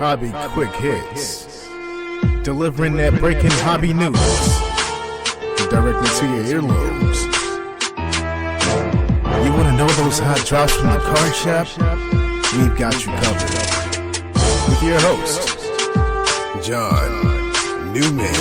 Hobby Quick Hits. Delivering that breaking hobby news directly to your earlobes. You want to know those hot drops from the card shop? We've got you covered. With your host, John Newman.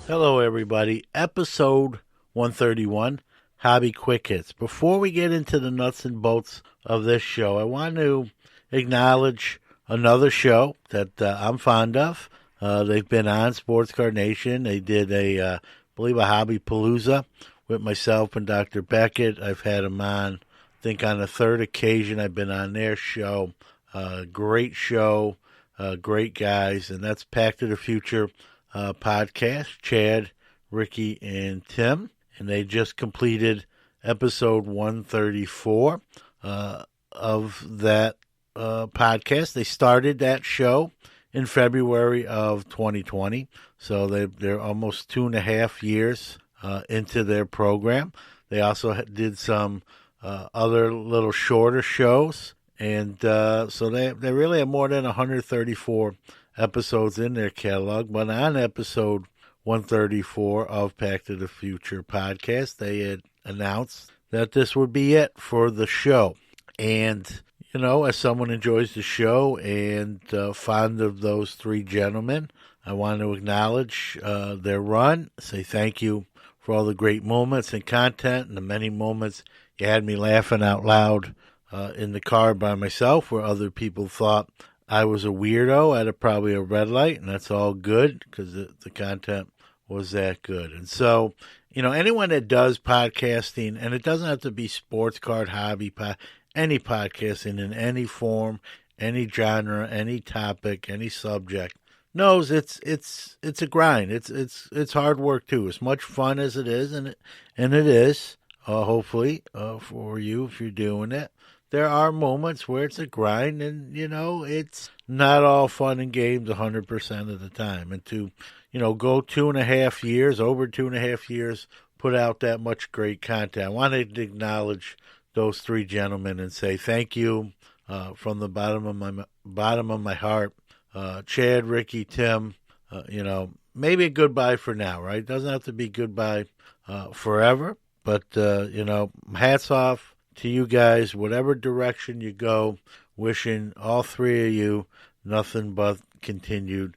Hello, everybody. Episode 131, Hobby Quick Hits. Before we get into the nuts and bolts of this show, I want to acknowledge another show that I'm fond of. They've been on Sports Card Nation. They did I believe a Hobby Palooza with myself and Dr. Beckett. I've had them on, I think on the third occasion I've been on their show. Great show, great guys, and that's Pack to the Future podcast, Chad, Ricky, and Tim, and they just completed episode 134 of that podcast. They started that show in February of 2020, so they're almost 2.5 years into their program. They also did some other little shorter shows, and so they really have more than 134 episodes in their catalog. But on episode 134 of Pack to the Future podcast, they had announced that this would be it for the show. And, you know, as someone enjoys the show and fond of those three gentlemen, I want to acknowledge their run, say thank you for all the great moments and content and the many moments you had me laughing out loud in the car by myself where other people thought I was a weirdo at probably a red light, and that's all good because the content was that good. And so, you know, anyone that does podcasting, and it doesn't have to be sports card, hobby, any podcasting in any form, any genre, any topic, any subject, knows it's a grind. It's hard work too. As much fun as it is, and it is, hopefully, for you if you're doing it. There are moments where it's a grind, and, you know, it's not all fun and games 100% of the time. And to, you know, go 2.5 years, over 2.5 years, put out that much great content. I wanted to acknowledge those three gentlemen and say thank you from the bottom of my heart. Chad, Ricky, Tim, you know, maybe a goodbye for now, right? Doesn't have to be goodbye forever, but, you know, hats off to you guys, whatever direction you go, wishing all three of you nothing but continued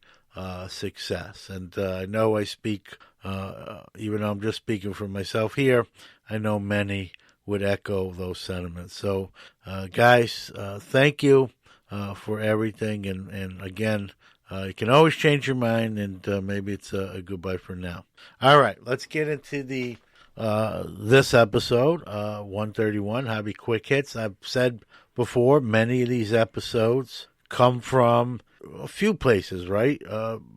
success. And I know I speak, even though I'm just speaking for myself here, I know many would echo those sentiments. So, guys, thank you for everything. And again, you can always change your mind, and maybe it's a goodbye for now. All right, let's get into this episode, 131, Hobby Quick Hits. I've said before, many of these episodes come from a few places, right?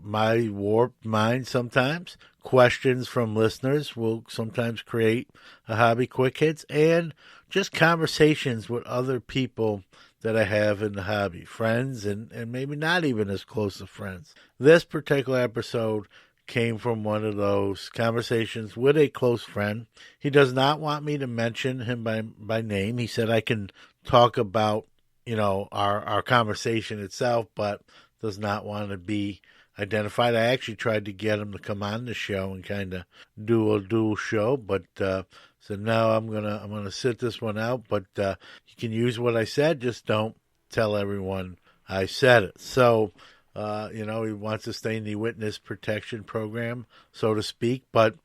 My warped mind sometimes. Questions from listeners will sometimes create a Hobby Quick Hits, and just conversations with other people that I have in the hobby, friends, and maybe not even as close of friends. This particular episode came from one of those conversations with a close friend. He does not want me to mention him by name. He said I can talk about, you know, our conversation itself, but does not want to be identified. I actually tried to get him to come on the show and kind of do a dual show, but said no, I'm gonna sit this one out. But you can use what I said, just don't tell everyone I said it. So, you know, he wants to stay in the witness protection program, so to speak. But,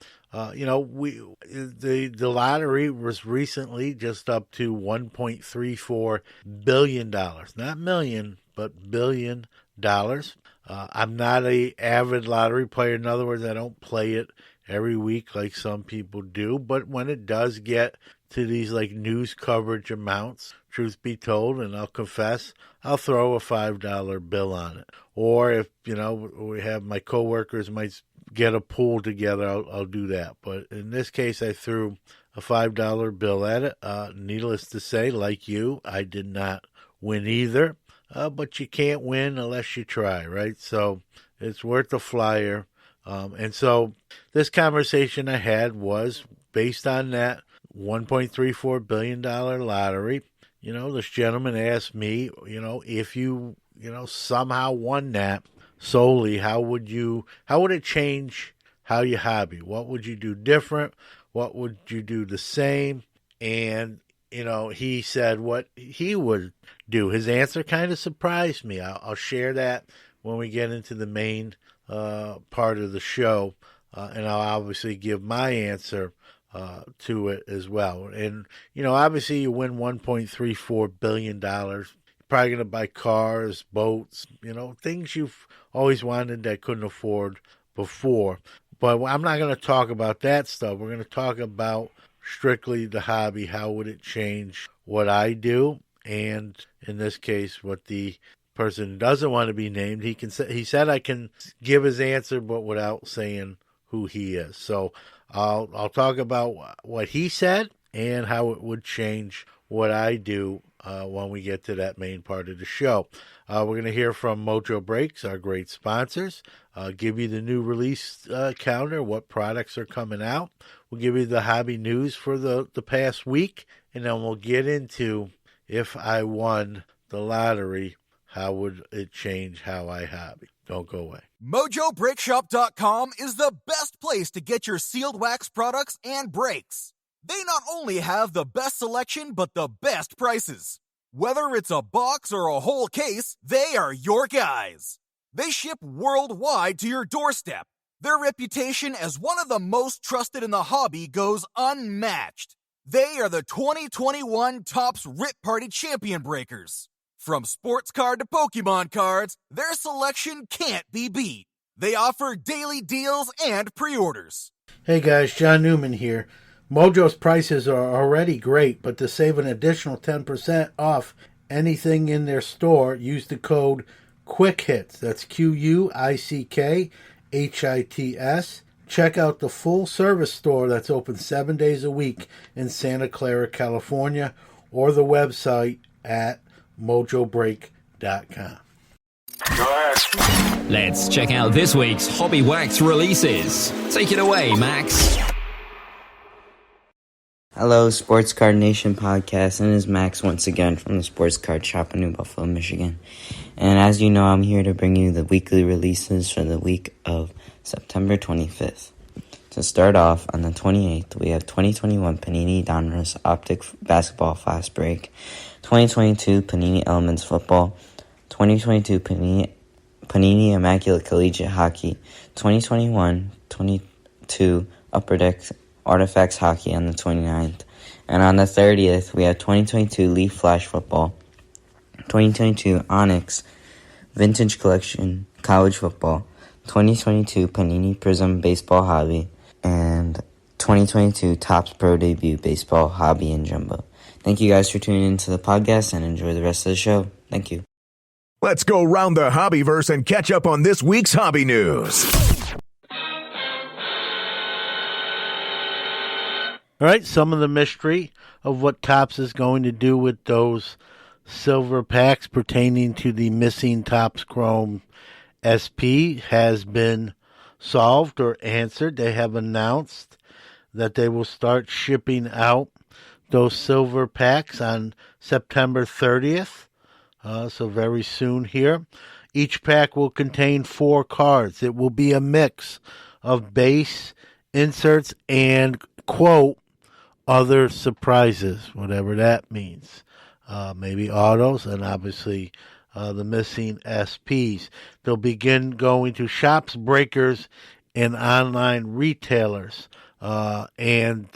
you know, the lottery was recently just up to $1.34 billion. Not million, but $1 billion. I'm not an avid lottery player. In other words, I don't play it every week like some people do. But when it does get to these like news coverage amounts, truth be told, and I'll confess, I'll throw a $5 bill on it. Or if, you know, we have my coworkers might get a pool together, I'll do that. But in this case, I threw a $5 bill at it. Needless to say, like you, I did not win either. But you can't win unless you try, right? So it's worth a flyer. And so this conversation I had was based on that $1.34 billion lottery. This gentleman asked me, if you, somehow won that solely, how would it change how you hobby? What would you do different? What would you do the same? And, he said what he would do. His answer kind of surprised me. I'll share that when we get into the main part of the show. And I'll obviously give my answer to it as well. And, obviously you win $1.34 billion. You're probably going to buy cars, boats, things you've always wanted that couldn't afford before. But I'm not going to talk about that stuff. We're going to talk about strictly the hobby. How would it change what I do? And in this case, what the person who doesn't want to be named, he said I can give his answer, but without saying who he is. So I'll talk about what he said and how it would change what I do when we get to that main part of the show. We're going to hear from Mojo Breaks, our great sponsors. Give you the new release calendar, what products are coming out. We'll give you the hobby news for the past week, and then we'll get into if I won the lottery, how would it change how I hobby? Don't go away. MojoBreakShop.com is the best place to get your sealed wax products and brakes. They not only have the best selection, but the best prices. Whether it's a box or a whole case, they are your guys. They ship worldwide to your doorstep. Their reputation as one of the most trusted in the hobby goes unmatched. They are the 2021 Topps Rip Party Champion Breakers. From sports card to Pokemon cards, their selection can't be beat. They offer daily deals and pre-orders. Hey guys, John Newman here. Mojo's prices are already great, but to save an additional 10% off anything in their store, use the code QUICKHITS. That's QUICKHITS. Check out the full service store that's open 7 days a week in Santa Clara, California, or the website at mojobreak.com. Let's check out this week's Hobby Wax releases. Take it away, Max. Hello, Sports Card Nation podcast, and it's Max once again from the Sports Card Shop in New Buffalo, Michigan. And as you know, I'm here to bring you the weekly releases for the week of September 25th. To start off, on the 28th, we have 2021 Panini Donruss Optic Basketball Fast Break, 2022 Panini Elements Football, 2022 Panini Immaculate Collegiate Hockey, 2021-22 Upper Deck Artifacts Hockey on the 29th. And on the 30th, we have 2022 Leaf Flash Football, 2022 Onyx Vintage Collection College Football, 2022 Panini Prism Baseball Hobby, and 2022 Topps Pro Debut Baseball Hobby and Jumbo. Thank you guys for tuning into the podcast and enjoy the rest of the show. Thank you. Let's go round the hobbyverse and catch up on this week's hobby news. All right, some of the mystery of what Topps is going to do with those silver packs pertaining to the missing Topps Chrome SP has been solved or answered. They have announced that they will start shipping out those silver packs on September 30th, so very soon here. Each pack will contain 4 cards. It will be a mix of base, inserts, and, quote, other surprises, whatever that means. Maybe autos and obviously the missing SPs. They'll begin going to shops, breakers, and online retailers. And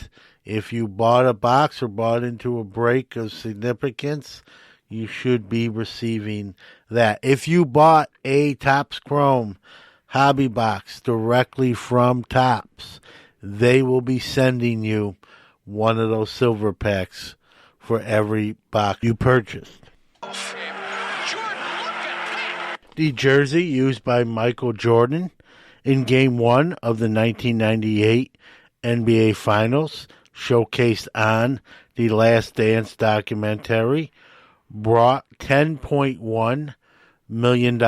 if you bought a box or bought into a break of significance, you should be receiving that. If you bought a Topps Chrome hobby box directly from Topps, they will be sending you one of those silver packs for every box you purchased. The jersey used by Michael Jordan in Game 1 of the 1998 NBA Finals, showcased on the Last Dance documentary, brought $10.1 million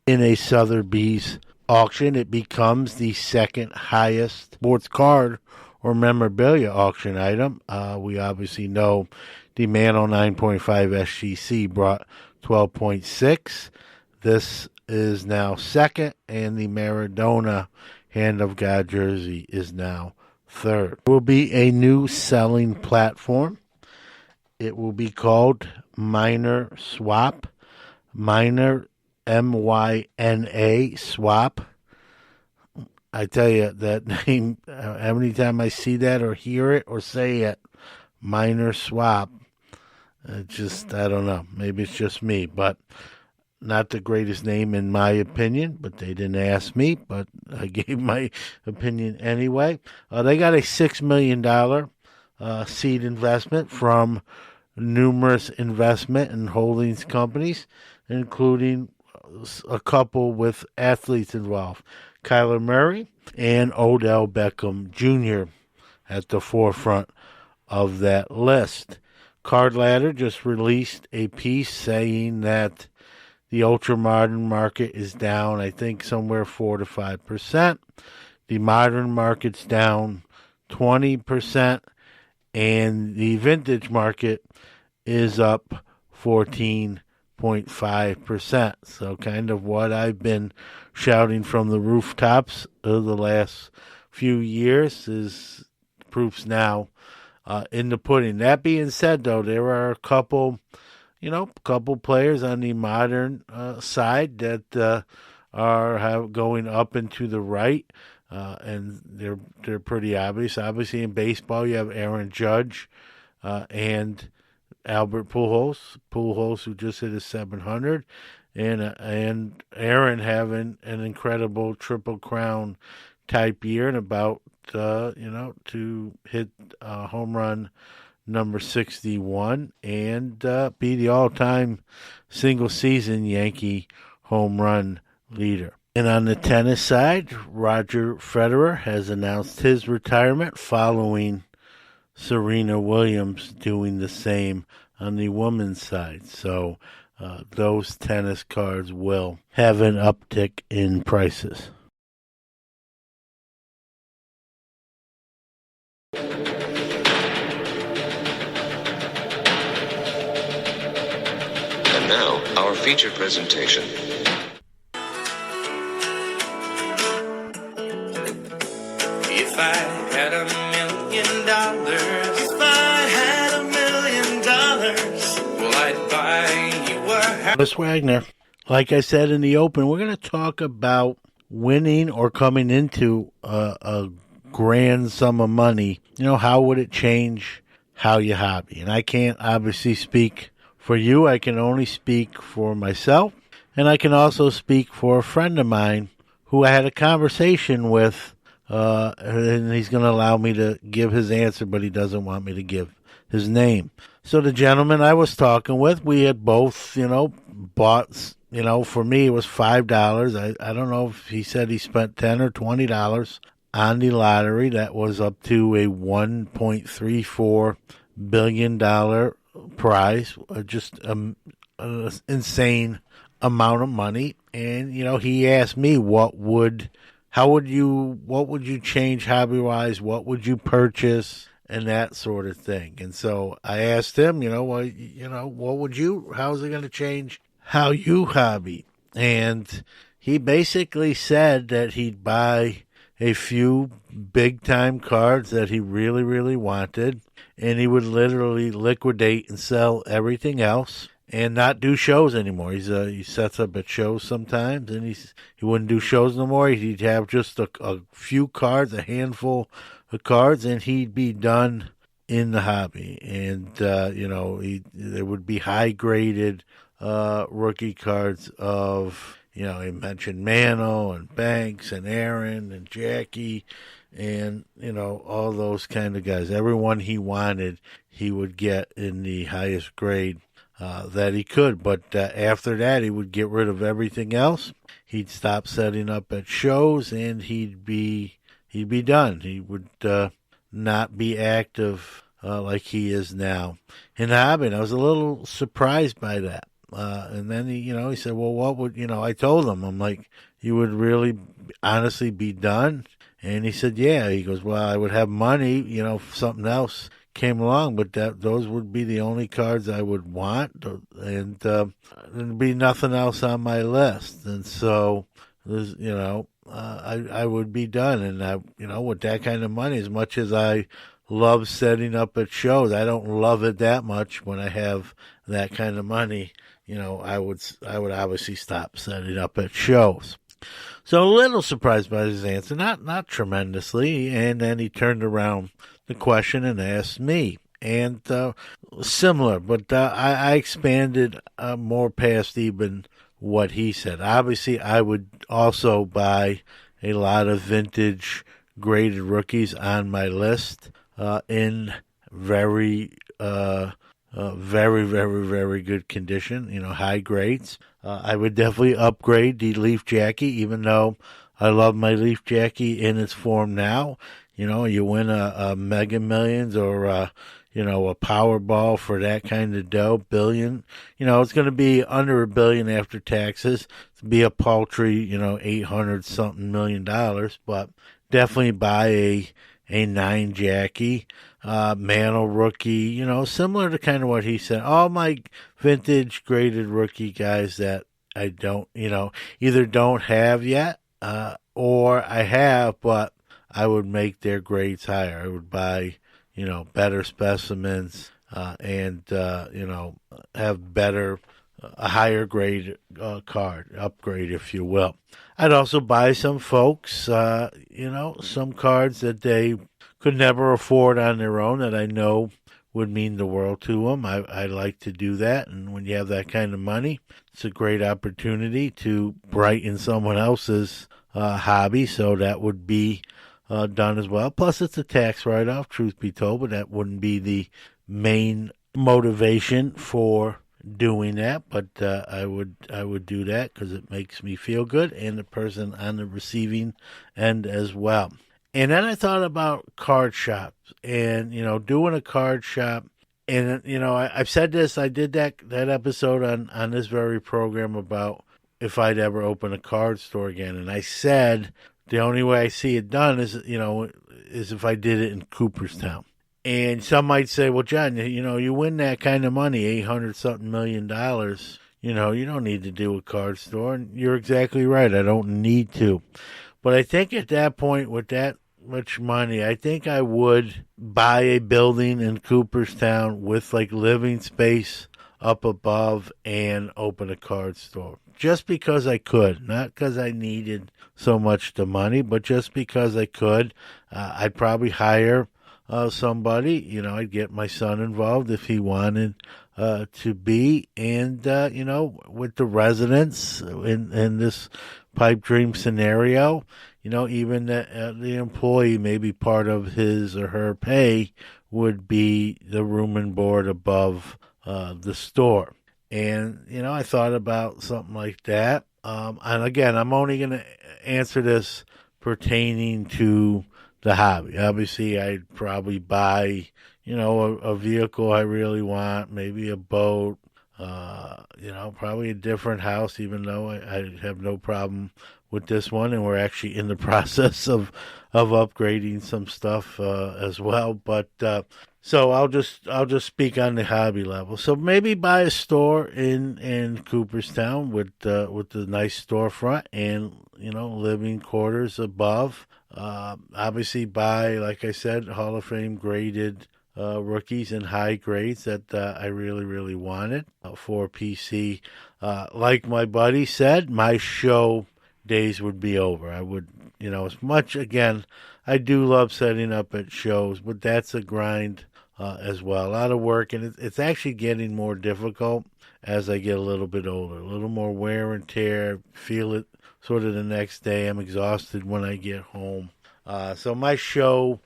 in a Sotheby's auction. It becomes the second highest sports card or memorabilia auction item. We obviously know the Mantle 9.5 SGC brought 12.6. This is now second, and the Maradona Hand of God jersey is now third. There will be a new selling platform. It will be called Minor Swap. Minor, MYNA, Swap. I tell you, that name, every time I see that or hear it or say it, Minor Swap, it just, I don't know. Maybe it's just me, but not the greatest name in my opinion, but they didn't ask me, but I gave my opinion anyway. They got a $6 million seed investment from numerous investment and holdings companies, including a couple with athletes involved. Kyler Murray and Odell Beckham Jr. at the forefront of that list. Card Ladder just released a piece saying that the ultra-modern market is down, I think, somewhere 4 to 5%. The modern market's down 20%, and the vintage market is up 14.5%. So kind of what I've been shouting from the rooftops of the last few years is proofs now in the pudding. That being said, though, there are a couple players on the modern side that are going up and to the right, and they're pretty obvious. Obviously, in baseball, you have Aaron Judge and Albert Pujols, who just hit his 700, and Aaron having an incredible Triple Crown type year and about to hit home run number 61 and be the all-time single-season Yankee home run leader. And on the tennis side, Roger Federer has announced his retirement following Serena Williams doing the same on the women's side. So those tennis cards will have an uptick in prices. And now, our feature presentation. If I had $1 million, well, I'd buy you a house. Miss Wagner, like I said in the open, we're going to talk about winning or coming into a grand sum of money. How would it change how you hobby? And I can't obviously speak for you. I can only speak for myself. And I can also speak for a friend of mine who I had a conversation with, and he's going to allow me to give his answer, but he doesn't want me to give his name. So the gentleman I was talking with, we had both, bought, for me it was $5. I don't know if he said he spent $10 or $20 on the lottery. That was up to a $1.34 billion prize, just an insane amount of money. And he asked me what would you change hobby-wise, what would you purchase, and that sort of thing. And so I asked him, how's it going to change how you hobby? And he basically said that he'd buy a few big-time cards that he really, really wanted, and he would literally liquidate and sell everything else and not do shows anymore. He sets up at shows sometimes, and he wouldn't do shows no more. He'd have just a few cards, a handful of cards, and he'd be done in the hobby. And there would be high-graded rookie cards of, he mentioned Mano and Banks and Aaron and Jackie and, all those kind of guys. Everyone he wanted, he would get in the highest grade that he could. But after that, he would get rid of everything else. He'd stop setting up at shows, and he'd be done. He would not be active like he is now in the hobby. And I was a little surprised by that. And then he said, well, what would, I told him, I'm like, you would really honestly be done? And he said, yeah. He goes, well, I would have money, if something else came along, but those would be the only cards I would want, and there'd be nothing else on my list. And so, I would be done. And with that kind of money, as much as I love setting up at shows, I don't love it that much when I have that kind of money. I would obviously stop setting up at shows. So a little surprised by his answer, not tremendously. And then he turned around the question and asked me, and similar, but I expanded more past even what he said. Obviously, I would also buy a lot of vintage graded rookies on my list in very, very, very, very good condition, high grades. I would definitely upgrade the Leaf Jackie, even though I love my Leaf Jackie in its form now. You win a Mega Millions or a Powerball for that kind of dough, billion. It's going to be under $1 billion after taxes. It's be a paltry, $800-something million, but definitely buy a 9 Jackie, Mantle rookie, similar to kind of what he said. All my vintage graded rookie guys that I don't, either don't have yet, or I have, but I would make their grades higher. I would buy, better specimens, and, have better, a higher grade card, upgrade, if you will. I'd also buy some folks, some cards that they could never afford on their own that I know would mean the world to them. I like to do that. And when you have that kind of money, it's a great opportunity to brighten someone else's hobby. So that would be done as well. Plus, it's a tax write-off, truth be told, but that wouldn't be the main motivation for doing that. But I would do that because it makes me feel good and the person on the receiving end as well. And then I thought about card shops and, doing a card shop. And, I've said this, I did that episode on this very program about if I'd ever open a card store again. And I said the only way I see it done is if I did it in Cooperstown. And some might say, well, John, you win that kind of money, $800-something million, you don't need to do a card store. And you're exactly right. I don't need to. But I think at that point, with that much money, I think I would buy a building in Cooperstown with like living space up above and open a card store. Just because I could, not because I needed so much the money, but just because I could. I'd probably hire somebody, I'd get my son involved if he wanted to be, and, with the residents in this pipe dream scenario, even the employee, maybe part of his or her pay would be the room and board above the store. And, I thought about something like that. And again, I'm only going to answer this pertaining to the hobby. Obviously, I'd probably buy, a vehicle I really want, maybe a boat, probably a different house, even though I have no problem with this one. And we're actually in the process of upgrading some stuff as well. But so I'll just speak on the hobby level. So maybe buy a store in Cooperstown with the nice storefront and living quarters above. Obviously buy, like I said, Hall of Fame graded rookies in high grades that I really, really wanted for PC. Like my buddy said, my show days would be over. I would, as much, again, I do love setting up at shows, but that's a grind as well. A lot of work, and it's actually getting more difficult as I get a little bit older. A little more wear and tear, feel it sort of the next day. I'm exhausted when I get home. So my show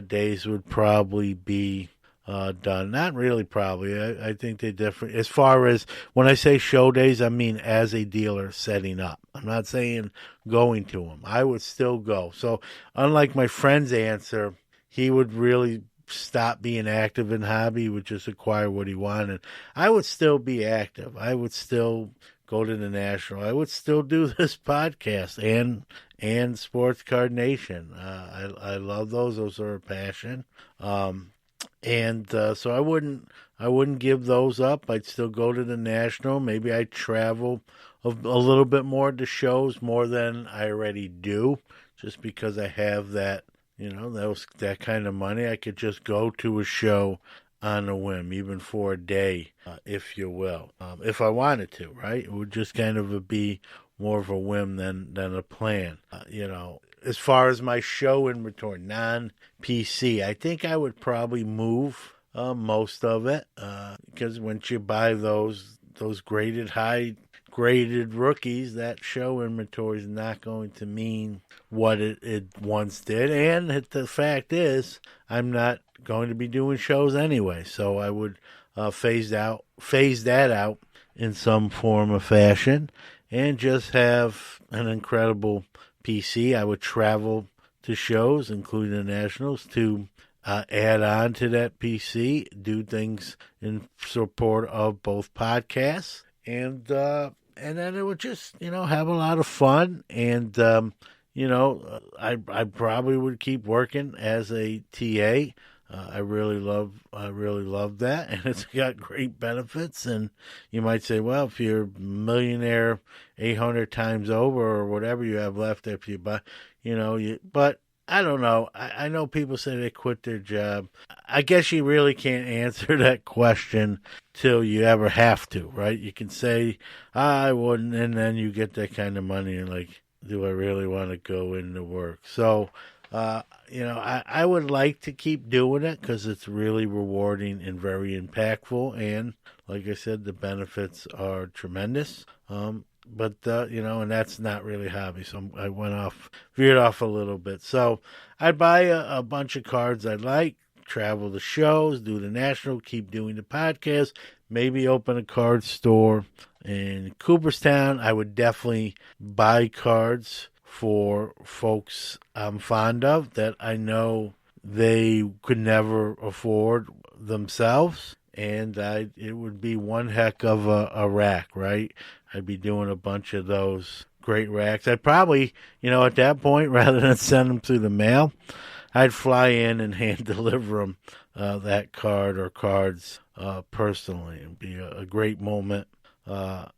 days would probably be done. Not really probably. I think they differ. As far as when I say show days, I mean as a dealer setting up. I'm not saying going to them. I would still go. So unlike my friend's answer, he would really stop being active in hobby. He would just acquire what he wanted. I would still be active. I would still go to the National, I would still do this podcast and Sports Card Nation. I love those. Those are a passion. So I wouldn't give those up. I'd still go to the National. Maybe I'd travel a little bit more to shows, more than I already do, just because I have that, that kind of money. I could just go to a show on a whim, even for a day, if you will, if I wanted to, right? It would just kind of be more of a whim than a plan. As far as my show inventory, non-PC, I think I would probably move most of it, because once you buy those high graded rookies, that show inventory is not going to mean what it once did. And the fact is, I'm not going to be doing shows anyway, so I would phase that out in some form or fashion, and just have an incredible PC. I would travel to shows, including the Nationals, to add on to that PC, do things in support of both podcasts, and then it would just, have a lot of fun. And, I probably would keep working as a TA. I really love that, and it's got great benefits. And you might say, well, if you're a millionaire 800 times over, or whatever you have left after you buy, but I don't know. I know people say they quit their job. I guess you really can't answer that question till you ever have to, right? You can say, I wouldn't, and then you get that kind of money, and like, do I really want to go into work? So, I would like to keep doing it because it's really rewarding and very impactful. And like I said, the benefits are tremendous. But and that's not really a hobby. So I veered off a little bit. So I'd buy a bunch of cards I like, travel the shows, do the National, keep doing the podcast, maybe open a card store in Cooperstown. I would definitely buy cards for folks I'm fond of that I know they could never afford themselves. And it would be one heck of a rack, right? I'd be doing a bunch of those great racks. I'd probably, at that point, rather than send them through the mail, I'd fly in and hand deliver them that card or cards personally. It'd be a great moment to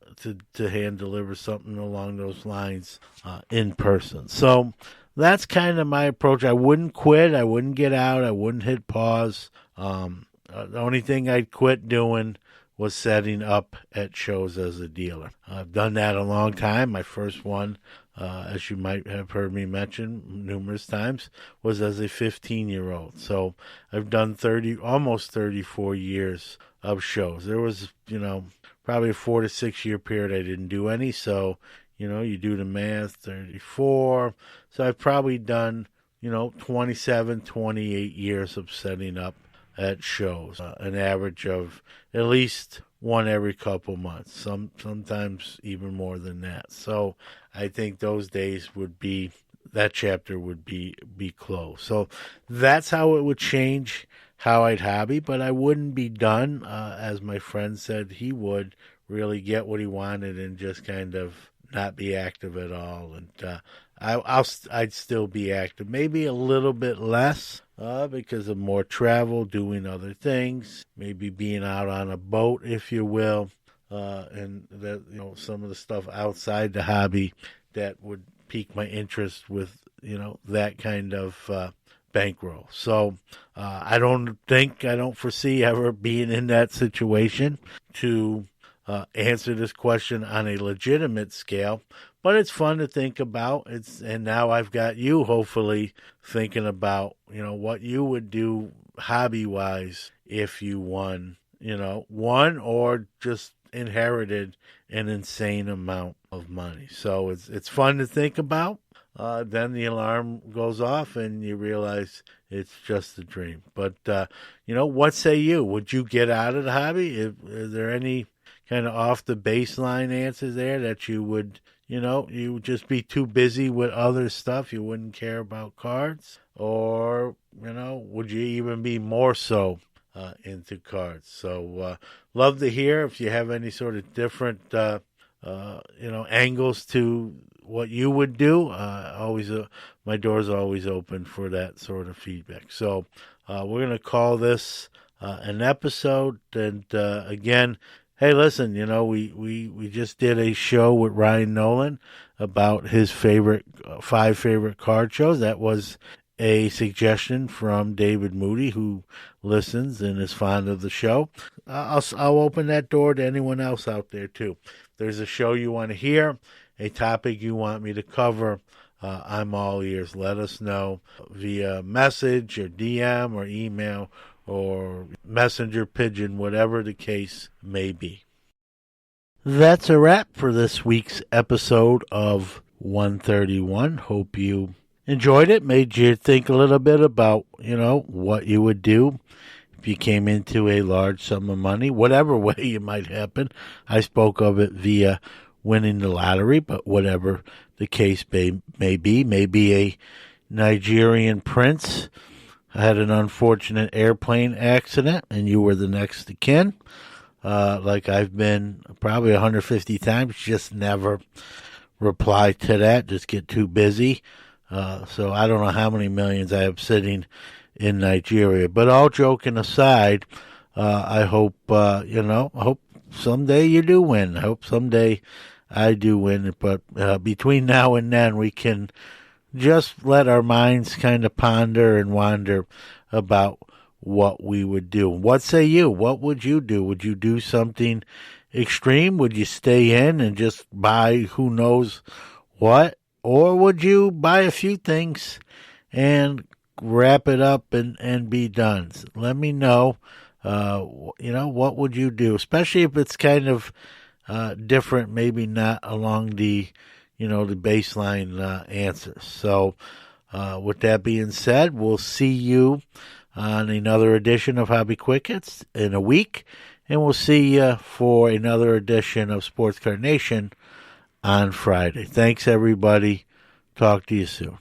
hand deliver something along those lines in person. So that's kind of my approach. I wouldn't quit. I wouldn't get out. I wouldn't hit pause. The only thing I'd quit doing was setting up at shows as a dealer. I've done that a long time. My first one, as you might have heard me mention numerous times, was as a 15-year-old. So I've done almost 34 years of shows. There was, probably a 4 to 6 year period I didn't do any. So, you do the math, 34. So I've probably done, 27, 28 years of setting up at shows, an average of at least one every couple months, sometimes even more than that. So I think that chapter would be closed. So that's how it would change how I'd hobby, but I wouldn't be done. As my friend said, he would really get what he wanted and just kind of not be active at all. And I'd still be active, maybe a little bit less because of more travel, doing other things, maybe being out on a boat, if you will, and that some of the stuff outside the hobby that would pique my interest with that kind of bankroll. So I don't foresee ever being in that situation to answer this question on a legitimate scale, but it's fun to think about. And now I've got you hopefully thinking about, what you would do hobby wise if you won or just inherited an insane amount of money. So it's fun to think about. Then the alarm goes off and you realize it's just a dream. But, what say you? Would you get out of the hobby? Is there any kind of off the baseline answers there that you would, you would just be too busy with other stuff? You wouldn't care about cards? Or, would you even be more so into cards? So love to hear if you have any sort of different angles to what you would do. My door's always open for that sort of feedback. So we're going to call this an episode. And again, hey, listen, we just did a show with Ryan Nolan about his five favorite card shows. That was a suggestion from David Moody, who listens and is fond of the show. I'll open that door to anyone else out there too. If there's a show you want to hear, a topic you want me to cover, I'm all ears. Let us know via message or DM or email or messenger pigeon, whatever the case may be. That's a wrap for this week's episode of 131. Hope you enjoyed it, made you think a little bit about, what you would do if you came into a large sum of money, whatever way it might happen. I spoke of it via winning the lottery, but whatever the case may be, maybe a Nigerian prince had an unfortunate airplane accident and you were the next of kin, like I've been probably 150 times, just never reply to that, just get too busy. So I don't know how many millions I have sitting in Nigeria. But all joking aside, I hope, I hope someday you do win. I hope someday I do win. But between now and then, we can just let our minds kind of ponder and wander about what we would do. What say you? What would you do? Would you do something extreme? Would you stay in and just buy who knows what? Or would you buy a few things and wrap it up and be done? Let me know, what would you do? Especially if it's kind of different, maybe not along the baseline answers. So with that being said, we'll see you on another edition of Hobby Quick Hits in a week. And we'll see you for another edition of Sports Card Nation on Friday. Thanks, everybody. Talk to you soon.